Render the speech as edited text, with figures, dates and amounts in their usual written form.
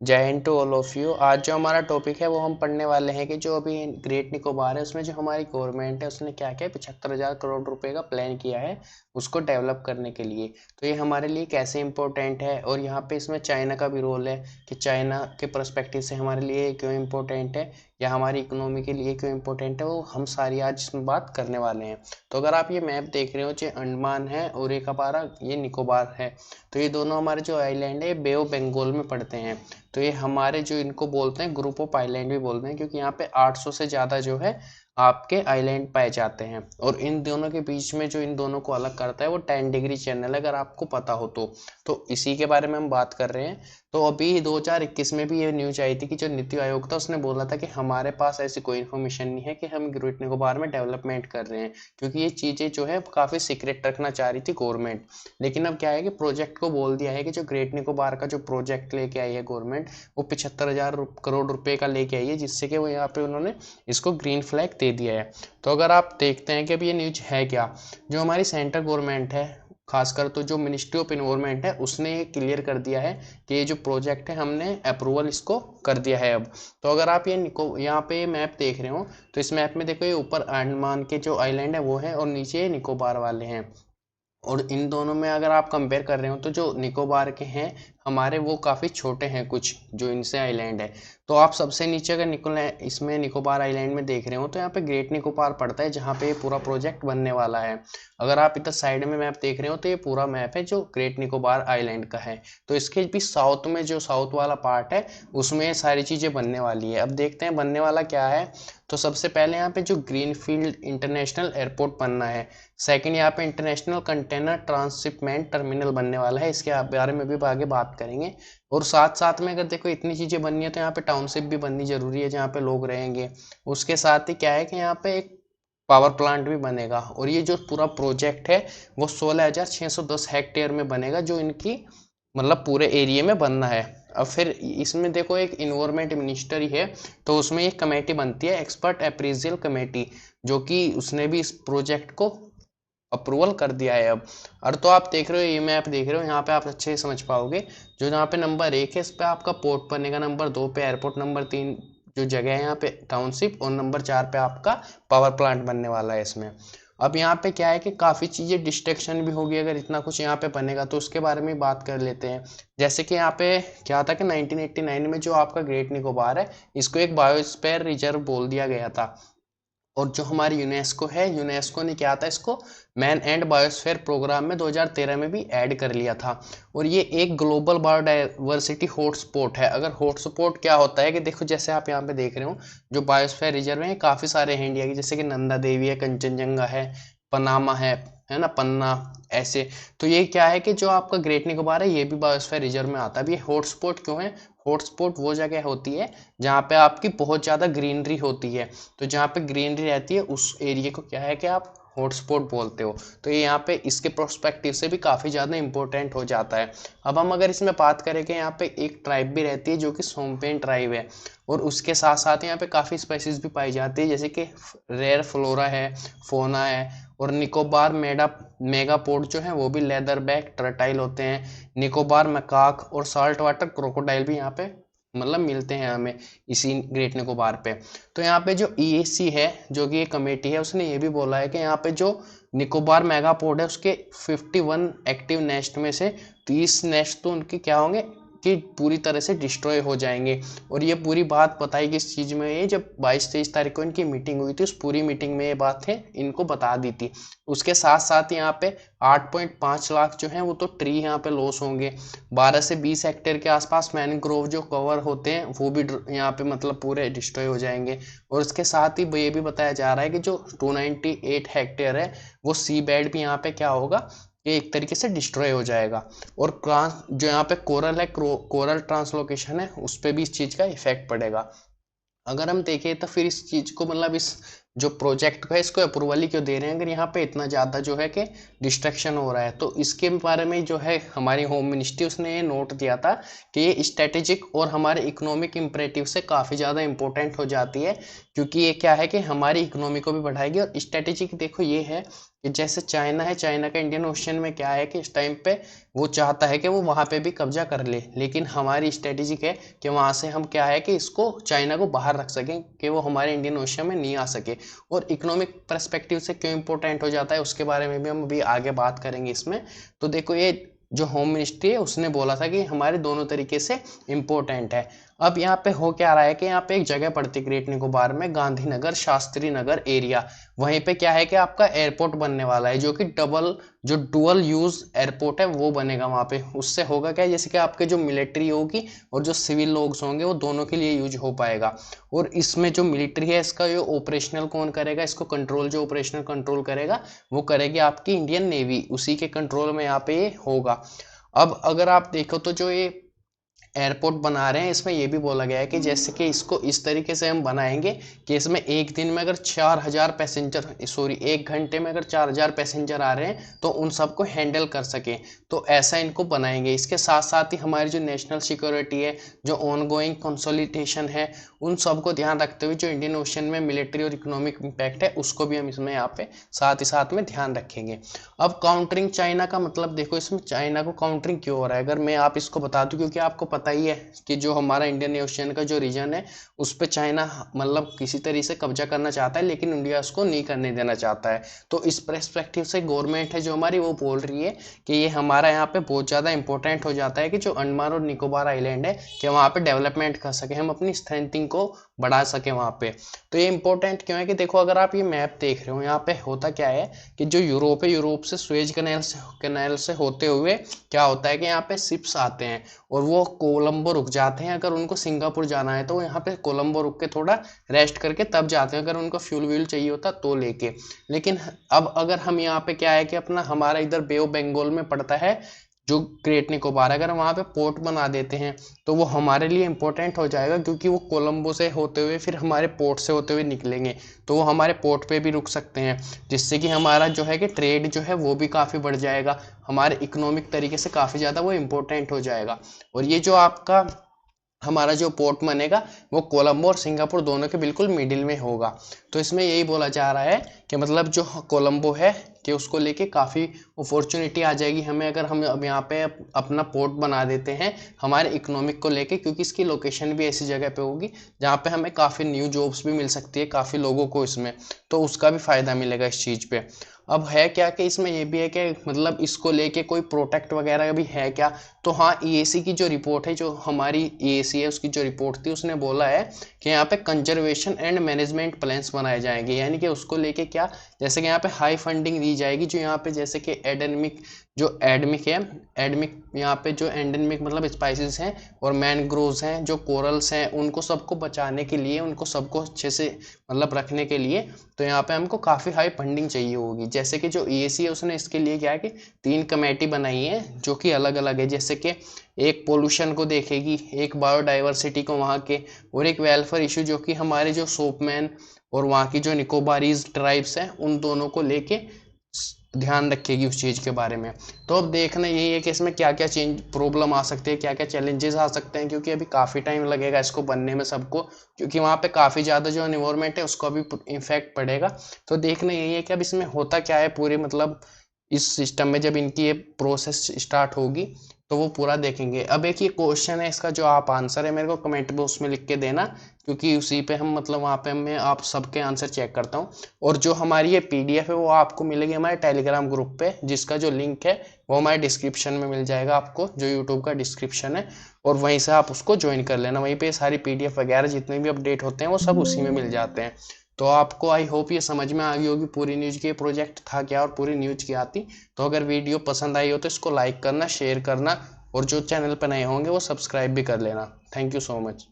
जय Hind to all of you. आज जो हमारा टॉपिक है वो हम पढ़ने वाले हैं कि जो अभी ग्रेट निकोबार है उसमें जो हमारी गवर्नमेंट है उसने क्या क्या 75,000 करोड़ रुपए का प्लान किया है उसको डेवलप करने के लिए। तो ये हमारे लिए कैसे इम्पोर्टेंट है और यहाँ पे इसमें चाइना का भी रोल है कि चाइना के पर्सपेक्टिव से हमारे लिए क्यों इम्पोर्टेंट है या हमारी इकोनॉमी के लिए क्यों इम्पोर्टेंट है, वो हम सारी आज इसमें बात करने वाले हैं। तो अगर आप ये मैप देख रहे हो, जो अंडमान है और एक हमारा ये निकोबार है, तो ये दोनों हमारे जो आइलैंड है बे ऑफ बंगाल में पड़ते हैं। तो ये हमारे जो इनको बोलते हैं ग्रुप ऑफ आइलैंड भी बोलते हैं, क्योंकि यहाँ पे 800 से ज़्यादा जो है आपके आइलैंड पाए जाते हैं। और इन दोनों के बीच में जो इन दोनों को अलग करता है वो 10 डिग्री चैनल, अगर आपको पता हो तो इसी के बारे में हम बात कर रहे हैं। तो अभी 2021 में भी ये न्यूज आई थी कि जो नीति आयोग था उसने बोला था कि हमारे पास ऐसी कोई इन्फॉर्मेशन नहीं है कि हम ग्रेट निकोबार में डेवलपमेंट कर रहे हैं, क्योंकि ये चीज़ें जो है काफ़ी सीक्रेट रखना चाह रही थी गवर्नमेंट। लेकिन अब क्या है कि प्रोजेक्ट को बोल दिया है कि जो ग्रेट निकोबार का जो प्रोजेक्ट लेके आई है गवर्नमेंट, वो 75,000 करोड़ रुपए का लेके आई है, जिससे कि वो यहाँ पे उन्होंने इसको ग्रीन फ्लैग दे दिया है। तो अगर आप देखते हैं कि अब ये न्यूज है क्या, जो हमारी सेंट्रल गवर्नमेंट है, खासकर तो जो मिनिस्ट्री ऑफ इन्वायरमेंट है, उसने ये क्लियर कर दिया है कि ये जो प्रोजेक्ट है हमने अप्रूवल इसको कर दिया है अब। तो अगर आप ये यहाँ पे मैप देख रहे हो, तो इस मैप में देखो ये ऊपर अंडमान के जो आइलैंड है वो है और नीचे निकोबार वाले हैं। और इन दोनों में अगर आप कंपेयर कर रहे हो तो जो निकोबार के हैं हमारे, वो काफ़ी छोटे हैं कुछ जो इनसे आइलैंड है। तो आप सबसे नीचे अगर इसमें निकोबार आइलैंड में देख रहे हो तो यहाँ पे ग्रेट निकोबार पड़ता है, जहाँ पे ये पूरा प्रोजेक्ट बनने वाला है। अगर आप इधर साइड में मैप देख रहे हो तो ये पूरा मैप है जो ग्रेट निकोबार आइलैंड का है। तो इसके भी साउथ में जो साउथ वाला पार्ट है उसमें ये सारी चीज़ें बनने वाली है। अब देखते हैं बनने वाला क्या है। तो सबसे पहले यहाँ पे जो ग्रीनफील्ड इंटरनेशनल एयरपोर्ट बनना है। सेकंड, यहाँ पे इंटरनेशनल कंटेनर ट्रांसशिपमेंट टर्मिनल बनने वाला है, इसके बारे में भी आगे बात करेंगे। और साथ साथ में अगर देखो इतनी चीज़ें बननी है तो यहाँ पे टाउनशिप भी बननी जरूरी है जहाँ पे लोग रहेंगे। उसके साथ ही क्या है कि यहाँ पे एक पावर प्लांट भी बनेगा। और ये जो पूरा प्रोजेक्ट है वो 16,610 हेक्टेयर में बनेगा, जो इनकी मतलब पूरे एरिया में बनना है। अब फिर इसमें देखो एक इन्वायरमेंट मिनिस्टर ही है, तो उसमें एक कमेटी बनती है, एक्सपर्ट अप्रेजल कमेटी, जो कि उसने भी इस प्रोजेक्ट को अप्रूवल कर दिया है अब। और तो आप देख रहे हो, ये मैप देख रहे हो, यहाँ पे आप अच्छे से समझ पाओगे। जो यहाँ पे नंबर 1 है इस पे आपका पोर्ट बनेगा, नंबर 2 पे एयरपोर्ट, नंबर 3 जो जगह है यहाँ पे टाउनशिप, और नंबर 4 पे आपका पावर प्लांट बनने वाला है इसमें। अब यहाँ पे क्या है कि काफ़ी चीज़ें डिस्ट्रैक्शन भी होगी अगर इतना कुछ यहाँ पे बनेगा, तो उसके बारे में बात कर लेते हैं। जैसे कि यहाँ पे क्या था कि 1989 में जो आपका ग्रेट निकोबार है, इसको एक बायोस्फीयर रिजर्व बोल दिया गया था। और जो हमारी यूनेस्को है, यूनेस्को ने क्या था इसको मैन एंड बायोस्फीयर प्रोग्राम में 2013 में भी ऐड कर लिया था। और ये एक ग्लोबल बायोडाइवर्सिटी हॉटस्पॉट है। अगर हॉटस्पॉट क्या होता है कि देखो, जैसे आप यहाँ पे देख रहे हो जो बायोस्फीयर रिजर्व है काफ़ी सारे हैं इंडिया के, जैसे कि नंदा देवी है, कंचनजंगा है, पनामा है ना, पन्ना, ऐसे। तो ये क्या है कि जो आपका ग्रेट निकोबार है ये भी बायोस्फीयर रिजर्व में आता है। अब ये हॉटस्पॉट क्यों है? हॉटस्पॉट वो जगह होती है जहाँ पे आपकी बहुत ज़्यादा ग्रीनरी होती है। तो जहाँ पे ग्रीनरी रहती है उस एरिया को क्या है कि आप हॉटस्पॉट बोलते हो। तो ये यहाँ पे इसके प्रोस्पेक्टिव से भी काफ़ी ज़्यादा इंपॉर्टेंट हो जाता है। अब हम अगर इसमें बात करें कि यहाँ पे एक ट्राइब भी रहती है जो कि सोम्पेन ट्राइब है, और उसके साथ साथ यहाँ पे काफ़ी स्पेसीज भी पाई जाती है, जैसे कि रेयर फ्लोरा है, फोना है। और निकोबार मेगापोड जो है वो भी लेदर बैक टर्टाइल होते हैं। निकोबार मकाक और साल्ट वाटर क्रोकोडाइल भी यहाँ पे मतलब मिलते हैं हमें इसी ग्रेट निकोबार पे। तो यहाँ पे जो ईएसी है, जो कि ये कमेटी है, उसने ये भी बोला है कि यहाँ पे जो निकोबार मेगापोड है उसके 51 एक्टिव नेस्ट में से 30 नेस्ट तो उनके क्या होंगे कि पूरी तरह से डिस्ट्रॉय हो जाएंगे। और ये पूरी बात बताई किस चीज़ में, ये जब 22-23 तारीख को इनकी मीटिंग हुई थी, उस पूरी मीटिंग में ये बात है इनको बता दी थी। उसके साथ साथ यहाँ पे 8.5 लाख जो है वो तो ट्री यहाँ पे लॉस होंगे। 12 से 20 हेक्टेयर के आसपास मैनग्रोव जो कवर होते हैं वो भी यहाँ पे मतलब पूरे डिस्ट्रॉय हो जाएंगे। और इसके साथ ही ये भी बताया जा रहा है कि जो 298 हेक्टेयर है वो सी बेड भी यहाँ पे क्या होगा, ये एक तरीके से डिस्ट्रॉय हो जाएगा। और जो यहाँ पे कोरल है, कोरल ट्रांसलोकेशन है, उस पर भी इस चीज़ का इफेक्ट पड़ेगा। अगर हम देखें तो फिर इस चीज़ को मतलब इस जो प्रोजेक्ट को है इसको अप्रूवल ही क्यों दे रहे हैं अगर यहाँ पे इतना ज़्यादा जो है कि डिस्ट्रक्शन हो रहा है। तो इसके बारे में जो है हमारी होम मिनिस्ट्री उसने ये नोट दिया था कि ये स्ट्रेटेजिक और हमारे इकोनॉमिक इम्परेटिव से काफ़ी ज़्यादा इंपॉर्टेंट हो जाती है, क्योंकि ये क्या है कि हमारी इकोनॉमी को भी बढ़ाएगी। और स्ट्रेटेजिक देखो ये है कि जैसे चाइना है, चाइना का इंडियन ओशन में क्या है कि इस टाइम पे वो चाहता है कि वो वहाँ पे भी कब्जा कर ले, लेकिन हमारी स्ट्रेटेजी है कि वहाँ से हम क्या है कि इसको चाइना को बाहर रख सकें कि वो हमारे इंडियन ओशन में नहीं आ सके। और इकोनॉमिक पर्सपेक्टिव से क्यों इंपॉर्टेंट हो जाता है उसके बारे में भी हम अभी आगे बात करेंगे इसमें। तो देखो ये जो होम मिनिस्ट्री है उसने बोला था कि हमारे दोनों तरीके से इम्पोर्टेंट है। अब यहाँ पे हो क्या रहा है कि यहाँ पे एक जगह पड़ती है ग्रेट निकोबार में, गांधीनगर शास्त्री नगर एरिया। वहीं पे क्या है कि आपका एयरपोर्ट बनने वाला है, जो कि डुअल यूज एयरपोर्ट है वो बनेगा वहाँ पे। उससे होगा क्या, जैसे कि आपके जो मिलिट्री होगी और जो सिविल लोग होंगे वो दोनों के लिए यूज हो पाएगा। और इसमें जो मिलिट्री है इसका ये ऑपरेशनल कौन करेगा, इसको कंट्रोल जो ऑपरेशनल कंट्रोल करेगा वो करेगी आपकी इंडियन नेवी, उसी के कंट्रोल में यहाँ पे ये होगा। अब अगर आप देखो तो जो ये एयरपोर्ट बना रहे हैं इसमें ये भी बोला गया है कि जैसे कि इसको इस तरीके से हम बनाएंगे कि इसमें एक दिन में अगर 4000 पैसेंजर, सॉरी 1 घंटे में अगर 4000 पैसेंजर आ रहे हैं तो उन सबको हैंडल कर सके, तो ऐसा इनको बनाएंगे। इसके साथ साथ ही हमारी जो नेशनल सिक्योरिटी है, जो ऑनगोइंग कंसोलिडेशन है, उन सबको ध्यान रखते हुए जो इंडियन ओशन में मिलिट्री और इकोनॉमिक इम्पैक्ट है उसको भी हम इसमें यहाँ पे साथ ही साथ में ध्यान रखेंगे। अब काउंटरिंग चाइना का मतलब देखो, इसमें चाइना को काउंटरिंग क्यों हो रहा है, अगर मैं आप इसको बता दूं, क्योंकि आपको पता ही है कि जो हमारा इंडियन ओशियन का जो रीजन है उस पे चाइना मतलब किसी तरीके से कब्जा करना चाहता है, लेकिन इंडिया उसको नहीं करने देना चाहता है। तो इस पर्सपेक्टिव से गवर्नमेंट है जो हमारी वो बोल रही है कि ये हमारा यहाँ पे बहुत ज़्यादा इंपॉर्टेंट हो जाता है कि जो अंडमान और निकोबार आइलैंड है कि वहाँ पे डेवलपमेंट कर सके, हम अपनी स्ट्रेंथिंग को बढ़ा सके वहाँ पे। तो ये इंपॉर्टेंट क्यों है कि देखो अगर आप ये मैप देख रहे हो, यहाँ पे होता क्या है कि जो यूरोप है, यूरोप से स्वेज कैनाल से होते हुए क्या होता है कि यहाँ पे शिप्स आते हैं और वो कोलंबो रुक जाते हैं। अगर उनको सिंगापुर जाना है तो वो यहाँ पे कोलंबो रुक के थोड़ा रेस्ट करके तब जाते हैं, अगर उनको फ्यूल व्यूल चाहिए होता तो लेके। लेकिन अब अगर हम यहाँ पे क्या है कि अपना हमारा इधर बे ऑफ बंगाल में पड़ता है जो ग्रेट निकोबार, अगर वहाँ पे पोर्ट बना देते हैं तो वो हमारे लिए इंपॉर्टेंट हो जाएगा, क्योंकि वो कोलंबो से होते हुए फिर हमारे पोर्ट से होते हुए निकलेंगे तो वो हमारे पोर्ट पे भी रुक सकते हैं, जिससे कि हमारा जो है कि ट्रेड जो है वो भी काफ़ी बढ़ जाएगा, हमारे इकोनॉमिक तरीके से काफ़ी ज़्यादा वो इम्पोर्टेंट हो जाएगा। और ये जो आपका हमारा जो पोर्ट बनेगा वो कोलंबो और सिंगापुर दोनों के बिल्कुल मिडिल में होगा। तो इसमें यही बोला जा रहा है कि मतलब जो कोलंबो है कि उसको लेके काफ़ी अपॉर्चुनिटी आ जाएगी हमें, अगर हम अब यहाँ पे अपना पोर्ट बना देते हैं हमारे इकोनॉमिक को लेके, क्योंकि इसकी लोकेशन भी ऐसी जगह पे होगी जहाँ पे हमें काफ़ी न्यू जॉब्स भी मिल सकती है काफ़ी लोगों को इसमें, तो उसका भी फ़ायदा मिलेगा इस चीज़ पे। अब है क्या कि इसमें ये भी है कि मतलब इसको लेके कोई प्रोटेक्ट वगैरह भी है क्या, तो हाँ ईएसी की जो रिपोर्ट है, जो हमारी ईएसी है उसकी जो रिपोर्ट थी उसने बोला है कि यहाँ पे कंजर्वेशन एंड मैनेजमेंट प्लान्स बनाए जाएंगे, यानी कि उसको लेके क्या, जैसे कि यहाँ पे हाई फंडिंग दी जाएगी, जो यहाँ पे जैसे कि एडेमिक है, एडमिक यहाँ पे जो एंडेमिक मतलब स्पाइसेस हैं और मैनग्रोव्स हैं, जो कोरल्स हैं, उनको सबको बचाने के लिए, उनको सबको अच्छे से मतलब रखने के लिए, तो यहाँ पे हमको काफ़ी हाई फंडिंग चाहिए होगी। जैसे कि जो ईएसी है उसने इसके लिए क्या है कि 3 कमेटी बनाई है जो कि अलग अलग है, जैसे कि एक पोल्यूशन को देखेगी, एक बायोडाइवर्सिटी को वहाँ के, और एक वेलफेयर इशू जो कि हमारे जो सोपमैन और वहाँ की जो निकोबारीज ट्राइब्स हैं उन दोनों को लेके ध्यान रखेगी उस चीज़ के बारे में। तो अब देखना यही है कि इसमें क्या क्या चेंज प्रॉब्लम आ सकती है, क्या क्या चैलेंजेस आ सकते हैं, क्योंकि अभी काफ़ी टाइम लगेगा इसको बनने में सबको, क्योंकि वहाँ पे काफ़ी ज़्यादा जो एनवायरनमेंट है उसको भी इफेक्ट पड़ेगा। तो देखना यही है कि अब इसमें होता क्या है पूरी, मतलब इस सिस्टम में जब इनकी ये प्रोसेस स्टार्ट होगी तो वो पूरा देखेंगे। अब एक ये क्वेश्चन है, इसका जो आप आंसर है मेरे को कमेंट बॉक्स में लिख के देना, क्योंकि उसी पे हम मतलब वहाँ पे मैं आप सबके आंसर चेक करता हूँ। और जो हमारी ये पीडीएफ है वो आपको मिलेगी हमारे टेलीग्राम ग्रुप पे, जिसका जो लिंक है वो हमारे डिस्क्रिप्शन में मिल जाएगा आपको, जो यूट्यूब का डिस्क्रिप्शन है, और वहीं से आप उसको ज्वाइन कर लेना। वहीं पे सारी पीडीएफ वगैरह जितने भी अपडेट होते हैं वो सब उसी में मिल जाते हैं। तो आपको आई होप ये समझ में आ गई होगी पूरी न्यूज़ की, प्रोजेक्ट था क्या और पूरी न्यूज़ क्या आती। तो अगर वीडियो पसंद आई हो तो इसको लाइक करना, शेयर करना, और जो चैनल पर नए होंगे वो सब्सक्राइब भी कर लेना। Thank you so much.